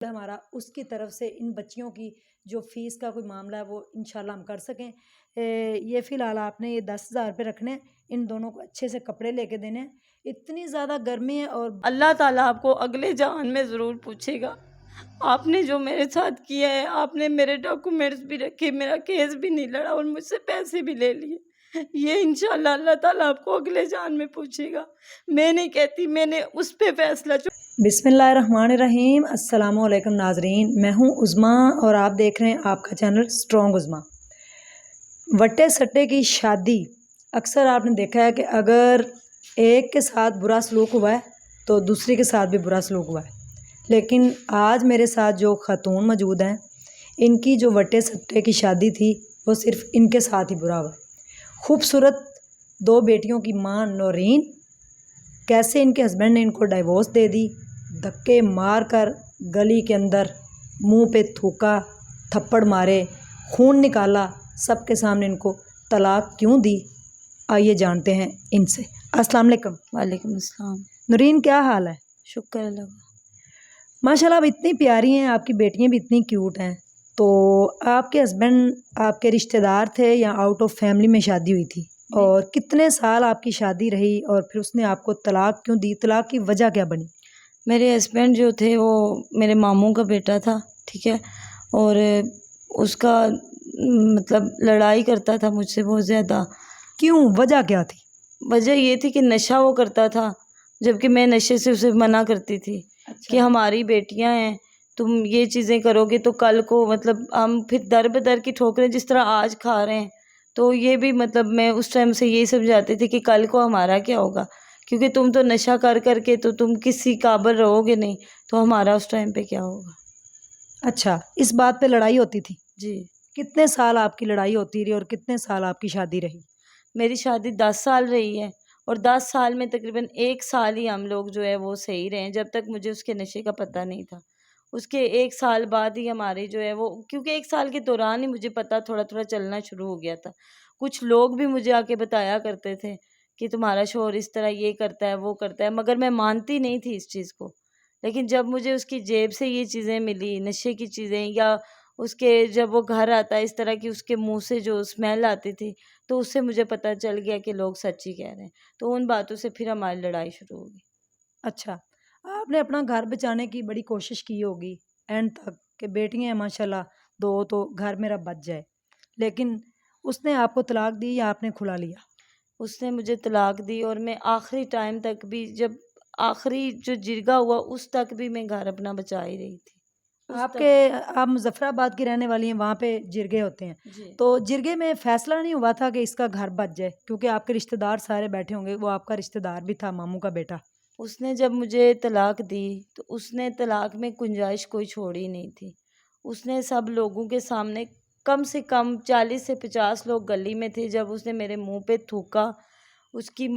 हमारा उसकी तरफ से इन बच्चियों की जो फ़ीस का कोई मामला है वो इंशाल्लाह हम कर सकें। ये फ़िलहाल आपने ये 10,000 रुपये रखने हैं, इन दोनों को अच्छे से कपड़े लेके देने हैं। इतनी ज़्यादा गर्मी है और अल्लाह ताला आपको अगले जहान में ज़रूर पूछेगा। आपने जो मेरे साथ किया है, आपने मेरे डॉक्यूमेंट्स भी रखे, मेरा केस भी नहीं लड़ा और मुझसे पैसे भी ले लिए। ये इंशाल्लाह अल्लाह ताला आपको अगले जहान में पूछेगा। मैं नहीं कहती मैंने उस पे फैसला बिस्मिल्लाहिर्रहमानिर्रहीम। अस्सलामुअलैकुम नाजरीन, मैं हूँ उज़्मा और आप देख रहे हैं आपका चैनल स्ट्रॉन्ग उज़्मा। वट्टे सट्टे की शादी अक्सर आपने देखा है कि अगर एक के साथ बुरा सलूक हुआ है तो दूसरी के साथ भी बुरा सलूक हुआ है। लेकिन आज मेरे साथ जो ख़ातून मौजूद हैं, इनकी जो वट्टे सट्टे की शादी थी वो सिर्फ़ इनके साथ ही बुरा हुआ। खूबसूरत दो बेटियों की माँ नौरीन, कैसे इनके हस्बैंड ने इनको डाइवोर्स दे दी, धक्के मार कर गली के अंदर मुंह पे थूका, थप्पड़ मारे, खून निकाला, सबके सामने इनको तलाक क्यों दी। आइए जानते हैं इनसे। अस्सलाम वालेकुम। वालेकुम अस्सलाम। नूरीन, क्या हाल है? शुक्र अल्लाह का। माशाल्लाह आप इतनी प्यारी हैं, आपकी बेटियां भी इतनी क्यूट हैं। तो आपके हस्बैंड आपके रिश्तेदार थे या आउट ऑफ फैमिली में शादी हुई थी? और कितने साल आपकी शादी रही और फिर उसने आपको तलाक क्यों दी? तलाक की वजह क्या बनी? मेरे हस्बैंड जो थे वो मेरे मामू का बेटा था, ठीक है? और उसका मतलब लड़ाई करता था मुझसे बहुत ज़्यादा। क्यों, वजह क्या थी? वजह ये थी कि नशा वो करता था, जबकि मैं नशे से उसे मना करती थी कि अच्छा। हमारी बेटियां हैं, तुम ये चीज़ें करोगे तो कल को मतलब हम फिर दर बदर की ठोकरें जिस तरह आज खा रहे हैं, तो ये भी मतलब मैं उस टाइम से यही समझाती थी कि कल को हमारा क्या होगा, क्योंकि तुम तो नशा कर करके तो तुम किसी काबिल रहोगे नहीं, तो हमारा उस टाइम पे क्या होगा। अच्छा, इस बात पे लड़ाई होती थी? जी। कितने साल आपकी लड़ाई होती रही और कितने साल आपकी शादी रही? मेरी शादी 10 साल रही है और 10 साल में तकरीबन 1 साल ही हम लोग जो है वो सही रहे हैं, जब तक मुझे उसके नशे का पता नहीं था। उसके 1 साल बाद ही हमारी जो है वो, क्योंकि 1 साल के दौरान ही मुझे पता थोड़ा-थोड़ा चलना शुरू हो गया था। कुछ लोग भी मुझे आके बताया करते थे कि तुम्हारा शौहर इस तरह ये करता है, वो करता है, मगर मैं मानती नहीं थी इस चीज़ को। लेकिन जब मुझे उसकी जेब से ये चीज़ें मिली, नशे की चीज़ें, या उसके जब वो घर आता है इस तरह की उसके मुँह से जो स्मेल आती थी, तो उससे मुझे पता चल गया कि लोग सच ही कह रहे हैं। तो उन बातों से फिर हमारी लड़ाई शुरू हो गई। अच्छा, आपने अपना घर बचाने की बड़ी कोशिश की होगी एंड तक कि बेटियाँ हैं माशाल्लाह 2 तो घर मेरा बच जाए। लेकिन उसने आपको तलाक दी या आपने खुला लिया? उसने मुझे तलाक दी और मैं आखिरी टाइम तक भी, जब आखिरी जो जिरगा हुआ उस तक भी मैं घर अपना बचा ही रही थी। उस आपके तक आप मुज़फ़्फ़राबाद की रहने वाली हैं, वहाँ पे जिरगे होते हैं। जी। तो जिरगे में फ़ैसला नहीं हुआ था कि इसका घर बच जाए? क्योंकि आपके रिश्तेदार सारे बैठे होंगे, वो आपका रिश्तेदार भी था, मामू का बेटा। उसने जब मुझे तलाक दी तो उसने तलाक में गुंजाइश कोई छोड़ी नहीं थी। उसने सब लोगों के सामने, कम से कम 40 से 50 लोग गली में थे, जब उसने मेरे मुँह पे थूका, उसकी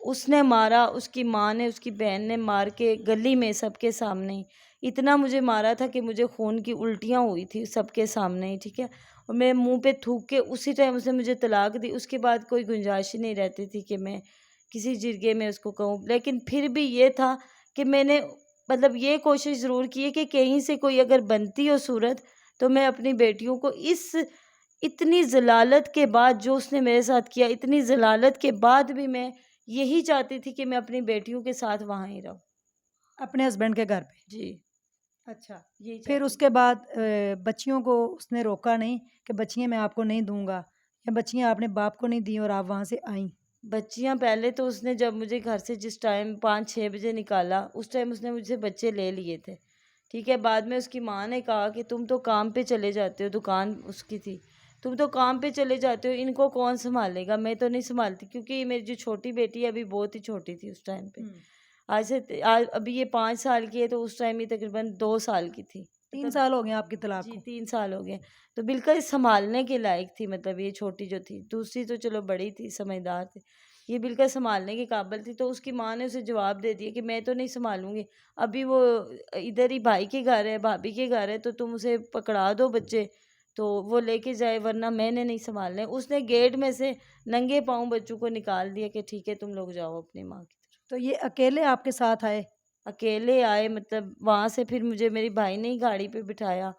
उसने मारा, उसकी माँ ने, उसकी बहन ने मार के गली में सबके सामने ही इतना मुझे मारा था कि मुझे खून की उल्टियाँ हुई थी सबके सामने ही, ठीक है? और मेरे मुँह पे थूक के उसी टाइम उसने मुझे तलाक दी। उसके बाद कोई गुंजाइश ही नहीं रहती थी कि मैं किसी जिरगे में उसको कहूँ। लेकिन फिर भी ये था कि मैंने मतलब ये कोशिश ज़रूर की है कि कहीं से कोई अगर बनती हो सूरत, तो मैं अपनी बेटियों को इस इतनी ज़लालत के बाद जो उसने मेरे साथ किया, इतनी ज़लालत के बाद भी मैं यही चाहती थी कि मैं अपनी बेटियों के साथ वहाँ ही रहूँ। अपने हस्बैंड के घर पे? जी, अच्छा। यही फिर चाहती उसके थी। बाद बच्चियों को उसने रोका नहीं कि बच्चियाँ मैं आपको नहीं दूँगा या बच्चियाँ आपने बाप को नहीं दी और आप वहाँ से आईं? बच्चियाँ पहले तो उसने जब मुझे घर से जिस टाइम 5-6 बजे निकाला, उस टाइम उसने मुझसे बच्चे ले लिए थे। ठीक है? बाद में उसकी माँ ने कहा कि तुम तो काम पे चले जाते हो, दुकान उसकी थी। तुम तो काम पे चले जाते हो, इनको कौन सँभालेगा? मैं तो नहीं सँभालती, क्योंकि मेरी जो छोटी बेटी है अभी बहुत ही छोटी थी उस टाइम पे। हुँ। आज से त आज अभी ये 5 साल की है, तो उस टाइम ये तकरीबन 2 साल की थी। 3 मतलब साल हो गए आपकी तलाक जी, को। 3 साल हो गए। तो बिल्कुल सँभालने के लायक थी, मतलब ये छोटी जो थी। दूसरी तो चलो बड़ी थी, समझदार थी। ये बिल्कुल सँभालने के काबिल थी। तो उसकी माँ ने उसे जवाब दे दिया कि मैं तो नहीं सँभालूँगी। अभी वो इधर ही भाई के घर है, भाभी के घर है, तो तुम उसे पकड़ा दो बच्चे, तो वो लेके जाए, वरना मैंने नहीं सँभालने। उसने गेट में से नंगे पाँव बच्चों को निकाल दिया कि ठीक है तुम लोग जाओ अपनी माँ की तरफ। तो ये अकेले आपके साथ आए? अकेले आए, मतलब वहाँ से फिर मुझे मेरी भाई ने ही गाड़ी पे बिठाया।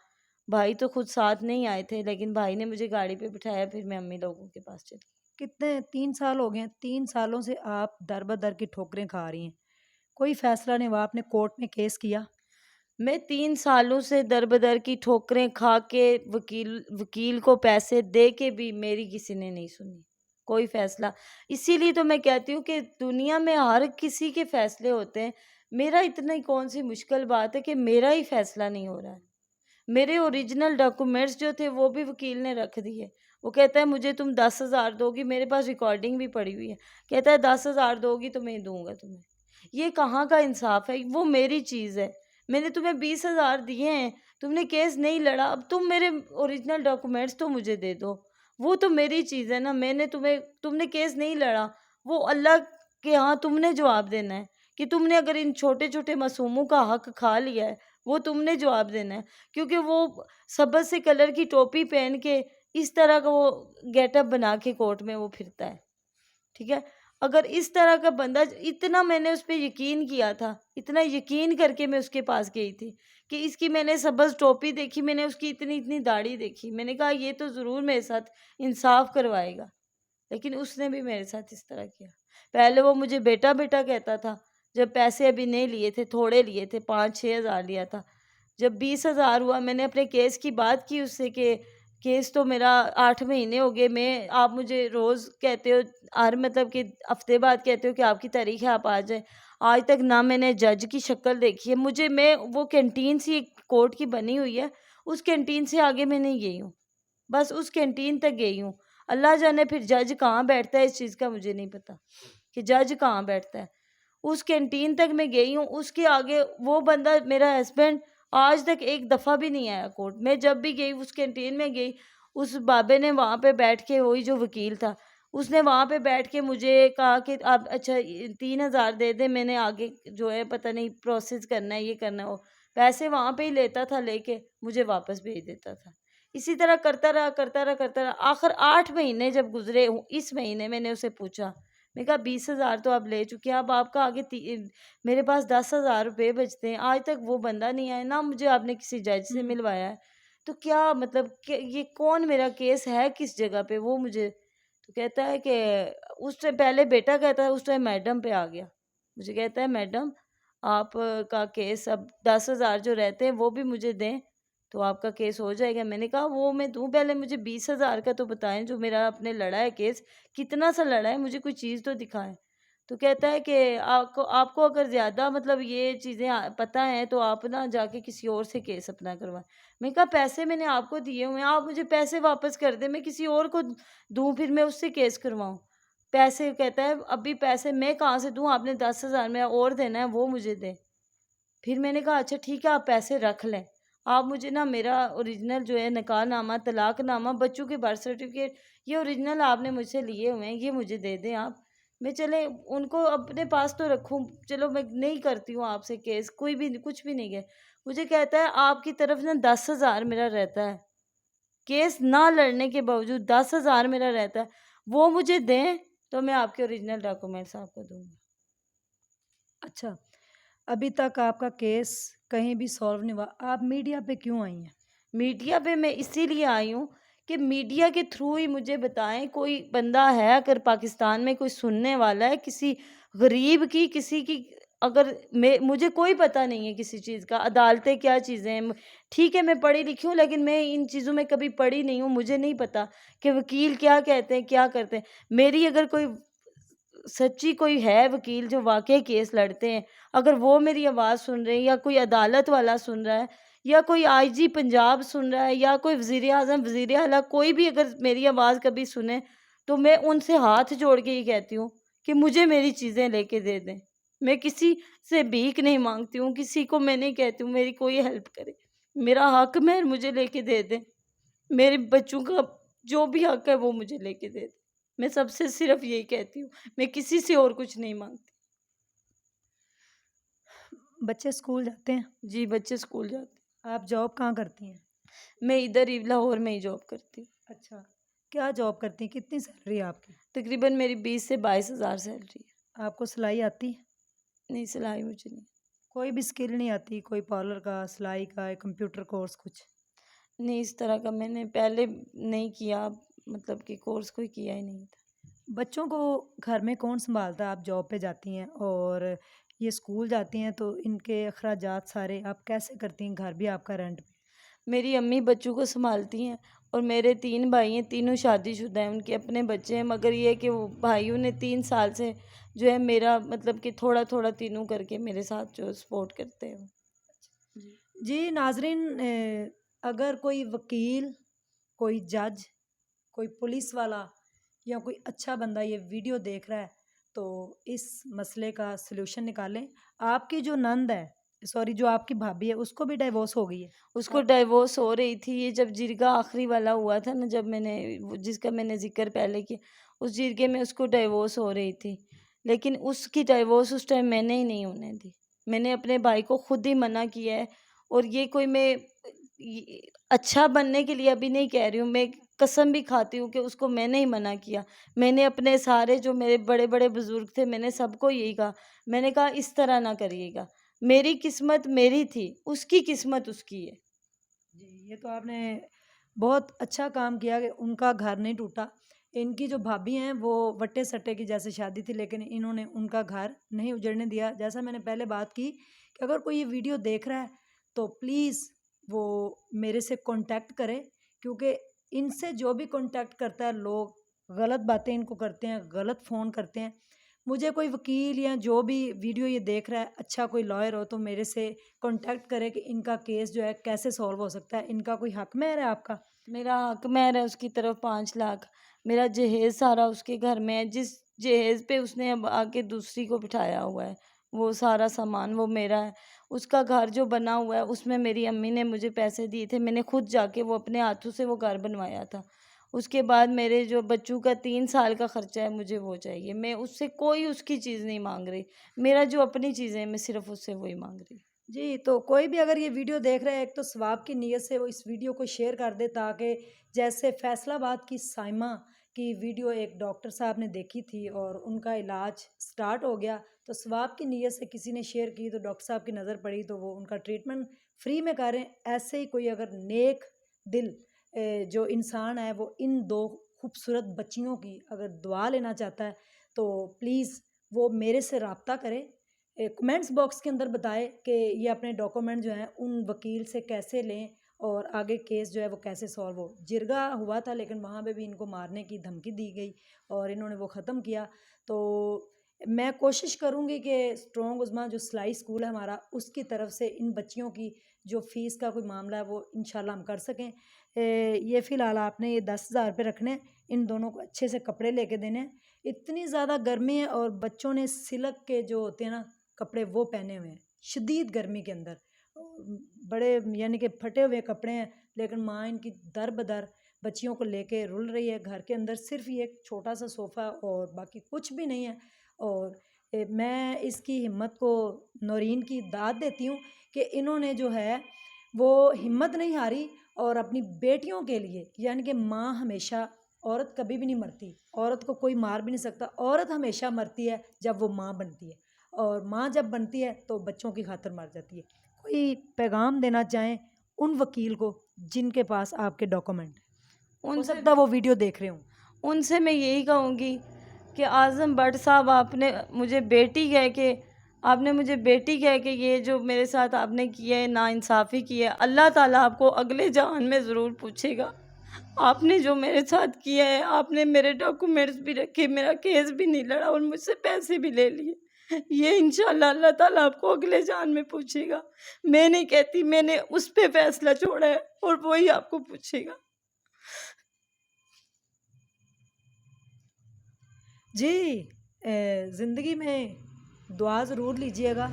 भाई तो खुद साथ नहीं आए थे, लेकिन भाई ने मुझे गाड़ी पे बिठाया, फिर मैं अम्मी लोगों के पास चली। कितने 3 साल हो गए हैं, 3 सालों से आप दर-ब-दर की ठोकरें खा रही हैं। कोई फ़ैसला नहीं हुआ, आपने कोर्ट में केस किया? मैं 3 सालों से दर-बदर की ठोकरें खा के, वकील वकील को पैसे दे के भी मेरी किसी ने नहीं सुनी, कोई फ़ैसला। इसीलिए तो मैं कहती हूँ कि दुनिया में हर किसी के फ़ैसले होते हैं। मेरा इतनी कौन-सी मुश्किल बात है कि मेरा ही फ़ैसला नहीं हो रहा है। मेरे ओरिजिनल डॉक्यूमेंट्स जो थे वो भी वकील ने रख दिए। वो कहता है मुझे तुम 10,000 दोगी, मेरे पास रिकॉर्डिंग भी पड़ी हुई है। कहता है 10,000 दोगी तो मैं दूँगा तुम्हें। ये कहाँ का इंसाफ़ है? वो मेरी चीज़ है। मैंने तुम्हें 20,000 दिए हैं, तुमने केस नहीं लड़ा, अब तुम मेरे ओरिजिनल डॉक्यूमेंट्स तो मुझे दे दो। वो तो मेरी चीज़ है ना, तुमने केस नहीं लड़ा, वो अल्लाह के यहाँ तुमने जवाब देना है कि तुमने अगर इन छोटे-छोटे मासूमों का हक खा लिया है, वो तुमने जवाब देना है। क्योंकि वो सब्ज़ से कलर की टोपी पहन के इस तरह का वो गेटअप बना के कोर्ट में वो फिरता है, ठीक है? अगर इस तरह का बंदा, इतना मैंने उस पे यकीन किया था, इतना यकीन करके मैं उसके पास गई थी कि इसकी मैंने सब्ज़ टोपी देखी, मैंने उसकी इतनी-इतनी दाढ़ी देखी। मैंने कहा ये तो ज़रूर मेरे साथ इंसाफ़ करवाएगा, लेकिन उसने भी मेरे साथ इस तरह किया। पहले वो मुझे बेटा-बेटा कहता था, जब पैसे अभी नहीं लिए थे, थोड़े लिए थे, 5-6 हज़ार लिया था। जब 20,000 हुआ, मैंने अपने केस की बात की उससे कि केस तो मेरा 8 महीने हो गए, मैं आप मुझे रोज़ कहते हो, हर मतलब कि हफ़्ते बाद कहते हो कि आपकी तारीख़ है, आप आ जाएँ। आज तक ना मैंने जज की शक्ल देखी है। मैं वो कैंटीन सी एक कोर्ट की बनी हुई है, उस कैंटीन से आगे मैं नहीं गई हूँ। बस उस कैंटीन तक गई हूँ। अल्लाह जाने फिर जज कहाँ बैठता है, इस चीज़ का मुझे नहीं पता कि जज कहाँ बैठता है। उस कैंटीन तक मैं गई हूँ, उसके आगे वो बंदा, मेरा हस्बैंड, आज तक एक दफ़ा भी नहीं आया कोर्ट। मैं जब भी गई उस कैंटीन में गई, उस बाबे ने वहाँ पे बैठ के, वही जो वकील था, उसने वहाँ पे बैठ के मुझे कहा कि आप अच्छा 3,000 दे दें, मैंने आगे जो है पता नहीं प्रोसेस करना है, ये करना है वो। पैसे वहाँ पे ही लेता था, लेके मुझे वापस भेज देता था। इसी तरह करता रहा। आखिर 8 महीने जब गुज़रे, इस महीने मैंने उसे पूछा, मैंने कहा 20,000 तो आप ले चुके हैं, अब आपका आगे मेरे पास 10,000 रुपये बचते हैं, आज तक वो बंदा नहीं आया, ना मुझे आपने किसी जज से हुँ। मिलवाया है। तो क्या मतलब कि ये कौन, मेरा केस है किस जगह पे, वो मुझे तो कहता है कि उस टाइम, पहले बेटा कहता है, उस टाइम मैडम पे आ गया। मुझे कहता है मैडम, आप का केस अब 10,000 जो रहते हैं वो भी मुझे दें, तो आपका केस हो जाएगा। मैंने कहा वो मैं दूँ, पहले मुझे 20,000 का तो बताएँ जो मेरा आपने लड़ा है केस, कितना सा लड़ा है, मुझे कोई चीज़ तो दिखाएँ। तो कहता है कि आपको आपको अगर ज़्यादा मतलब ये चीज़ें पता हैं तो आप ना जाके किसी और से केस अपना करवाएँ। मैंने कहा पैसे मैंने आपको दिए हुए हैं, आप मुझे पैसे वापस कर दें, मैं किसी और को दूँ, फिर मैं उससे केस करवाऊँ। पैसे कहता है अभी पैसे मैं कहाँ से दूँ, आपने 10,000 मेरा और देना है, वो मुझे दें। फिर मैंने कहा अच्छा ठीक है, आप पैसे रख लें। आप मुझे ना मेरा ओरिजिनल जो है निकाहनामा, तलाकनामा, बच्चों के बर्थ सर्टिफ़िकेट, ये ओरिजिनल आपने मुझसे लिए हुए हैं, ये मुझे दे दें आप। मैं चले उनको अपने पास तो रखूँ, चलो मैं नहीं करती हूँ आपसे केस, कोई भी कुछ भी नहीं है। मुझे कहता है आपकी तरफ ना 10,000 मेरा रहता है। केस ना लड़ने के बावजूद 10,000 मेरा रहता है, वो मुझे दें तो मैं आपके ओरिजिनल डॉक्यूमेंट्स आपको दूँगा। अच्छा, अभी तक आपका केस कहीं भी सॉल्व नहीं हुआ, आप मीडिया पे क्यों आई हैं? मीडिया पे मैं इसीलिए आई हूँ कि मीडिया के थ्रू ही मुझे बताएं, कोई बंदा है अगर पाकिस्तान में, कोई सुनने वाला है किसी गरीब की, किसी की, अगर मैं, मुझे कोई पता नहीं है किसी चीज़ का, अदालतें क्या चीज़ें हैं। ठीक है मैं पढ़ी लिखी हूँ, लेकिन मैं इन चीज़ों में कभी पढ़ी नहीं हूँ, मुझे नहीं पता कि वकील क्या कहते हैं, क्या करते हैं। मेरी अगर कोई सच्ची कोई है वकील जो वाक़ई केस लड़ते हैं, अगर वो मेरी आवाज़ सुन रहे हैं, या कोई अदालत वाला सुन रहा है, या कोई आईजी पंजाब सुन रहा है, या कोई वज़ीर-ए-आज़म, वज़ीर आला, कोई भी अगर मेरी आवाज़ कभी सुने, तो मैं उनसे हाथ जोड़ के ये कहती हूँ कि मुझे मेरी चीज़ें लेके दे दें। मैं किसी से भीख नहीं माँगती हूँ, किसी को मैं नहीं कहती हूँ मेरी कोई हेल्प करे। मेरा हक मेहर मुझे लेके दे दें। मेरे बच्चों का जो भी हक है वो मुझे लेके दे दें। मैं सबसे सिर्फ़ यही कहती हूँ, मैं किसी से और कुछ नहीं माँगती। बच्चे स्कूल जाते हैं, जी, बच्चे स्कूल जाते आप जॉब कहाँ करती हैं? हैं। मैं इधर ही लाहौर में ही जॉब करती हूँ। अच्छा, क्या जॉब करती हैं? कितनी सैलरी है आपकी? तकरीबन मेरी 20 से 22 हज़ार सैलरी है। आपको सिलाई आती है? नहीं, सिलाई मुझे नहीं। कोई भी स्किल नहीं आती, कोई पार्लर का, सिलाई का, कंप्यूटर कोर्स कुछ? नहीं, इस तरह का मैंने पहले नहीं किया, मतलब कि कोर्स कोई किया ही नहीं था। बच्चों को घर में कौन सँभालता है? आप जॉब पे जाती हैं और ये स्कूल जाती हैं तो इनके अखराजात सारे आप कैसे करती हैं? घर भी आपका रेंट पे। मेरी अम्मी बच्चों को सँभालती हैं और मेरे 3 भाई हैं, तीनों शादीशुदा हैं, उनके अपने बच्चे हैं, मगर ये है कि वो भाइयों ने 3 साल से जो है मेरा मतलब कि थोड़ा-थोड़ा तीनों करके मेरे साथ जो सपोर्ट करते हैं वो। जी। जी नाज़रीन, अगर कोई वकील, कोई जज, कोई पुलिस वाला या कोई अच्छा बंदा ये वीडियो देख रहा है तो इस मसले का सलूशन निकालें। आपकी जो नंद है, सॉरी जो आपकी भाभी है, उसको भी डिवोर्स हो गई है। उसको डिवोर्स हो रही थी, ये जब जिरगा आखिरी वाला हुआ था ना, जब मैंने वो जिसका मैंने ज़िक्र पहले किया, उस जिरगे में उसको डिवोर्स हो रही थी। लेकिन उसकी डिवोर्स उस टाइम मैंने ही नहीं होने दी। मैंने अपने भाई को खुद ही मना किया है और ये कोई मैं ये अच्छा बनने के लिए अभी नहीं कह रही हूँ, मैं कसम भी खाती हूँ कि उसको मैंने ही मना किया। मैंने अपने सारे जो मेरे बड़े-बड़े बुज़ुर्ग थे, मैंने सबको यही कहा। मैंने कहा इस तरह ना करिएगा। मेरी किस्मत मेरी थी, उसकी किस्मत उसकी है। जी, ये तो आपने बहुत अच्छा काम किया कि उनका घर नहीं टूटा। इनकी जो भाभी हैं वो वट्टे-सट्टे की जैसे शादी थी लेकिन इन्होंने उनका घर नहीं उजड़ने दिया। जैसा मैंने पहले बात की कि अगर कोई ये वीडियो देख रहा है तो प्लीज़ वो मेरे से कॉन्टैक्ट करे, क्योंकि इनसे जो भी कॉन्टैक्ट करता है लोग गलत बातें इनको करते हैं, गलत फ़ोन करते हैं। मुझे कोई वकील या जो भी वीडियो ये देख रहा है, अच्छा कोई लॉयर हो तो मेरे से कॉन्टैक्ट करें कि इनका केस जो है कैसे सॉल्व हो सकता है। इनका कोई हक महर है आपका? मेरा हक मेहर है उसकी तरफ 5 लाख। मेरा जहेज़ सारा उसके घर में है। जिस जहेज़ पे उसने अब आके दूसरी को बिठाया हुआ है, वो सारा सामान वो मेरा है। उसका घर जो बना हुआ है, उसमें मेरी अम्मी ने मुझे पैसे दिए थे। मैंने खुद जाके वो अपने हाथों से वो घर बनवाया था। उसके बाद मेरे जो बच्चों का 3 साल का खर्चा है, मुझे वो चाहिए। मैं उससे कोई उसकी चीज़ नहीं माँग रही। मेरा जो अपनी चीज़ें हैं, मैं सिर्फ़ उससे वही माँग रही हूँ। जी, तो कोई भी अगर ये वीडियो देख रहा है, एक तो सवाब की नीयत से वो इस वीडियो को शेयर कर दे ताकि जैसे फैसलाबाद की साइमा की वीडियो एक डॉक्टर साहब ने देखी थी और उनका इलाज स्टार्ट हो गया, तो सवाब की नीयत से किसी ने शेयर की तो डॉक्टर साहब की नज़र पड़ी तो वो उनका ट्रीटमेंट फ्री में करें। ऐसे ही कोई अगर नेक दिल जो इंसान है वो इन 2 खूबसूरत बच्चियों की अगर दुआ लेना चाहता है तो प्लीज़ वो मेरे से राब्ता करे। कमेंट्स बॉक्स के अंदर बताएं कि ये अपने डॉक्यूमेंट जो हैं उन वकील से कैसे लें और आगे केस जो है वो कैसे सॉल्व हो। जिरगा हुआ था लेकिन वहाँ पे भी इनको मारने की धमकी दी गई और इन्होंने वो ख़त्म किया। तो मैं कोशिश करूँगी कि स्ट्रॉन्ग उज़्मा जो सिलाई स्कूल है हमारा, उसकी तरफ से इन बच्चियों की जो फ़ीस का कोई मामला है वो इंशाल्लाह हम कर सकें। ये फ़िलहाल आपने ये 10,000 रुपये रखने हैं, इन दोनों को अच्छे से कपड़े लेके देने हैं। इतनी ज़्यादा गर्मी है और बच्चों ने सिल्क के जो होते हैं ना कपड़े वो पहने हुए हैं, शदीद गर्मी के अंदर। बड़े यानी कि फटे हुए कपड़े हैं लेकिन माँ इनकी दर बदर बच्चियों को लेके रुल रही है। घर के अंदर सिर्फ ये एक छोटा सा सोफ़ा और बाकी कुछ भी नहीं है। और मैं इसकी हिम्मत को नौरीन की दाद देती हूँ कि इन्होंने जो है वो हिम्मत नहीं हारी और अपनी बेटियों के लिए, यानी कि माँ हमेशा, औरत कभी भी नहीं मरती, औरत को कोई मार भी नहीं सकता। औरत हमेशा मरती है जब वो माँ बनती है और माँ जब बनती है तो बच्चों की खातिर मर जाती है। कोई पैगाम देना चाहें उन वकील को जिनके पास आपके डॉक्यूमेंट हैं? हो उनसे सकता है वो वीडियो देख रहे हों। उनसे मैं यही कहूँगी कि आज़म भट्ट साहब, आपने मुझे बेटी कह के ये जो मेरे साथ आपने किया है, नाइंसाफ़ी की है, अल्लाह ताला आपको अगले जहान में ज़रूर पूछेगा। आपने जो मेरे साथ किया है, आपने मेरे डॉक्यूमेंट्स भी रखे, मेरा केस भी नहीं लड़ा और मुझसे पैसे भी ले लिए। ये इंशाल्लाह अल्लाह ताला आपको अगले जहान में पूछेगा। मैं नहीं कहती, मैंने उस पे फ़ैसला छोड़ा है और वही आपको पूछेगा। जी, ज़िंदगी में दुआ ज़रूर लीजिएगा,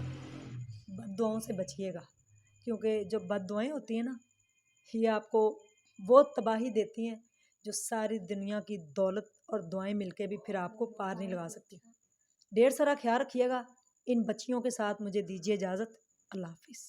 बद्दुआओं से बचिएगा, क्योंकि जो बद्दुआएँ होती हैं ना, ये आपको वो तबाही देती हैं जो सारी दुनिया की दौलत और दुआएँ मिलके भी फिर आपको पार नहीं लगा सकती। ढेर सारा ख़्याल रखिएगा। इन बच्चियों के साथ मुझे दीजिए इजाज़त। अल्लाह हाफ़िज़।